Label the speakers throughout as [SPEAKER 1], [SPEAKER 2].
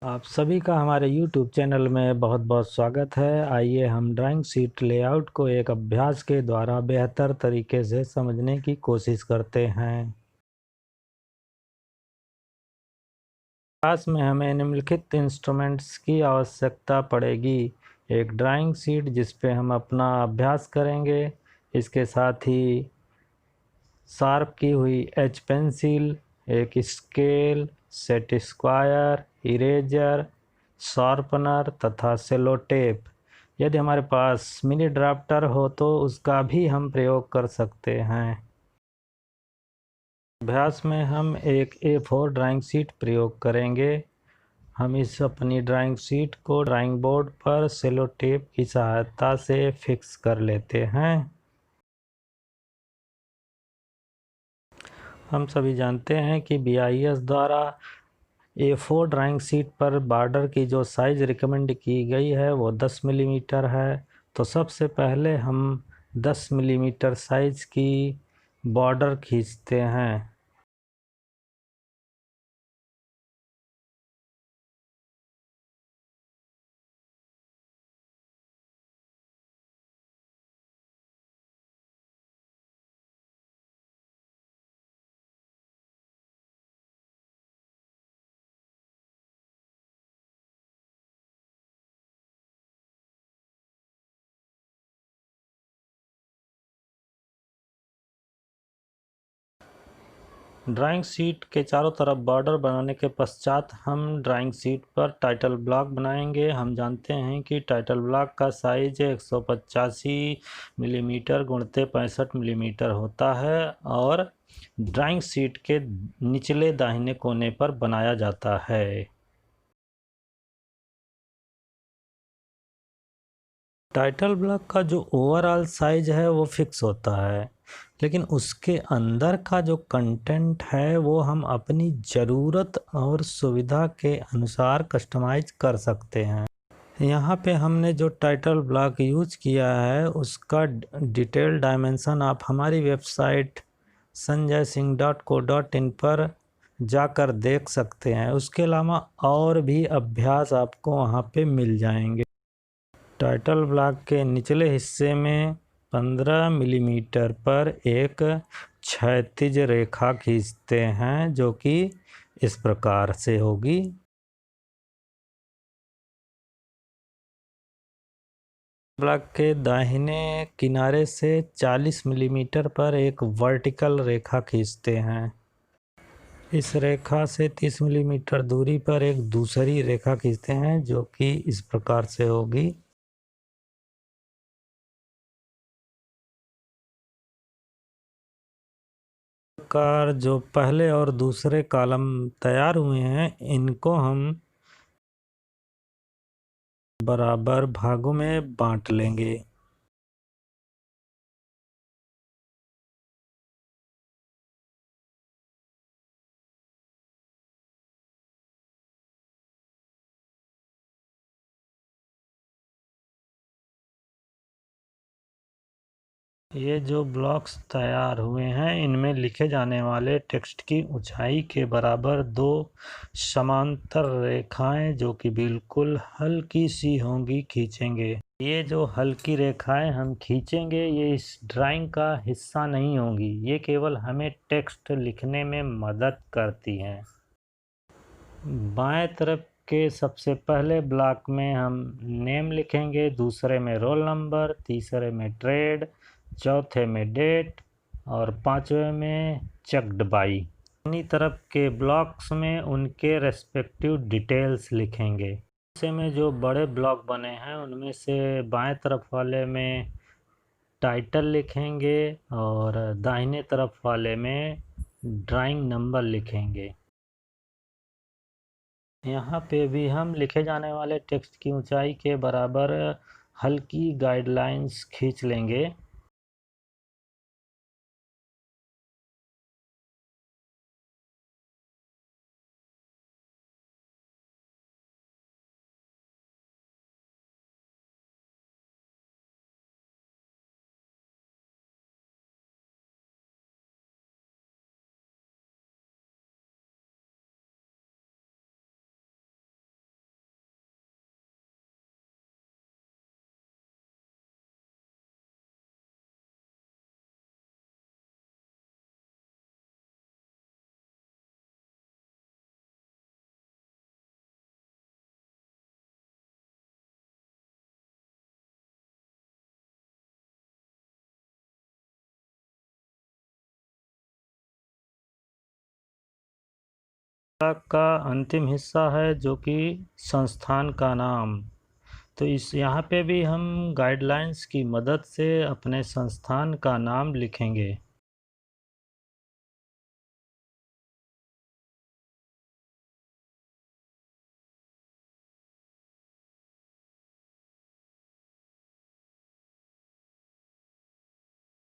[SPEAKER 1] आप सभी का हमारे YouTube चैनल में बहुत बहुत स्वागत है। आइए हम ड्राइंग शीट लेआउट को एक अभ्यास के द्वारा बेहतर तरीके से समझने की कोशिश करते हैं। अभ्यास में हमें निम्नलिखित इंस्ट्रूमेंट्स की आवश्यकता पड़ेगी। एक ड्राइंग शीट जिस पे हम अपना अभ्यास करेंगे, इसके साथ ही शार्प की हुई एच पेंसिल, एक scale, set square, eraser, sharpener तथा सेलो टेप। यदि हमारे पास मिनी ड्राफ्टर हो तो उसका भी हम प्रयोग कर सकते हैं। अभ्यास में हम एक A4 ड्राइंग शीट प्रयोग करेंगे। हम इस अपनी ड्राइंग शीट को ड्राइंग बोर्ड पर सेलो टेप की सहायता से फिक्स कर लेते हैं। हम सभी जानते हैं कि BIS द्वारा A4 ड्राइंग शीट पर बॉर्डर की जो साइज़ रिकमेंड की गई है वो 10 मिलीमीटर है। तो सबसे पहले हम 10 मिलीमीटर साइज़ की बॉर्डर खींचते हैं। ड्राइंग शीट के चारों तरफ बॉर्डर बनाने के पश्चात हम ड्राइंग शीट पर टाइटल ब्लॉक बनाएंगे। हम जानते हैं कि टाइटल ब्लॉक का साइज 185 मिलीमीटर गुणित 65 मिलीमीटर होता है और ड्राइंग शीट के निचले दाहिने कोने पर बनाया जाता है। टाइटल ब्लॉक का जो ओवरऑल साइज है वो फिक्स होता है, लेकिन उसके अंदर का जो कंटेंट है वो हम अपनी ज़रूरत और सुविधा के अनुसार कस्टमाइज कर सकते हैं। यहाँ पे हमने जो टाइटल ब्लॉक यूज किया है उसका डिटेल डायमेंशन आप हमारी वेबसाइट sanjaySingh.co.in पर जाकर देख सकते हैं। उसके अलावा और भी अभ्यास आपको वहाँ पे मिल जाएंगे। टाइटल ब्लॉक के निचले हिस्से में 15 मिलीमीटर पर एक क्षैतिज रेखा खींचते हैं जो कि इस प्रकार से होगी। ब्लॉक के दाहिने किनारे से 40 मिलीमीटर पर एक वर्टिकल रेखा खींचते हैं। इस रेखा से 30 मिलीमीटर दूरी पर एक दूसरी रेखा खींचते हैं जो कि इस प्रकार से होगी। प्रकार जो पहले और दूसरे कॉलम तैयार हुए हैं इनको हम बराबर भागों में बांट लेंगे। ये जो ब्लॉक्स तैयार हुए हैं इनमें लिखे जाने वाले टेक्स्ट की ऊंचाई के बराबर दो समांतर रेखाएं जो कि बिल्कुल हल्की सी होंगी खींचेंगे। ये जो हल्की रेखाएं हम खींचेंगे ये इस ड्राइंग का हिस्सा नहीं होंगी, ये केवल हमें टेक्स्ट लिखने में मदद करती हैं। बाएं तरफ के सबसे पहले ब्लॉक में हम नेम लिखेंगे, दूसरे में रोल नंबर, तीसरे में ट्रेड, चौथे में डेट और पांचवे में चेक्ड बाई। दाहिनी तरफ के ब्लॉक्स में उनके रेस्पेक्टिव डिटेल्स लिखेंगे। ऐसे में जो बड़े ब्लॉक बने हैं उनमें से बाएं तरफ वाले में टाइटल लिखेंगे और दाहिने तरफ वाले में ड्राइंग नंबर लिखेंगे। यहाँ पे भी हम लिखे जाने वाले टेक्स्ट की ऊंचाई के बराबर हल्की गाइडलाइंस खींच लेंगे। का अंतिम हिस्सा है जो कि संस्थान का नाम। तो इस यहाँ पे भी हम गाइडलाइंस की मदद से अपने संस्थान का नाम लिखेंगे।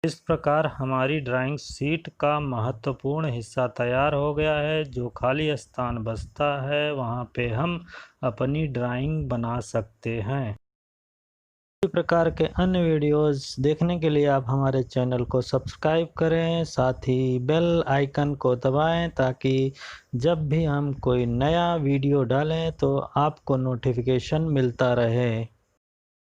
[SPEAKER 1] इस प्रकार हमारी ड्राइंग शीट का महत्वपूर्ण हिस्सा तैयार हो गया है। जो खाली स्थान बचता है वहाँ पे हम अपनी ड्राइंग बना सकते हैं। इसी प्रकार के अन्य वीडियोस देखने के लिए आप हमारे चैनल को सब्सक्राइब करें, साथ ही बेल आइकन को दबाएं ताकि जब भी हम कोई नया वीडियो डालें तो आपको नोटिफिकेशन मिलता रहे।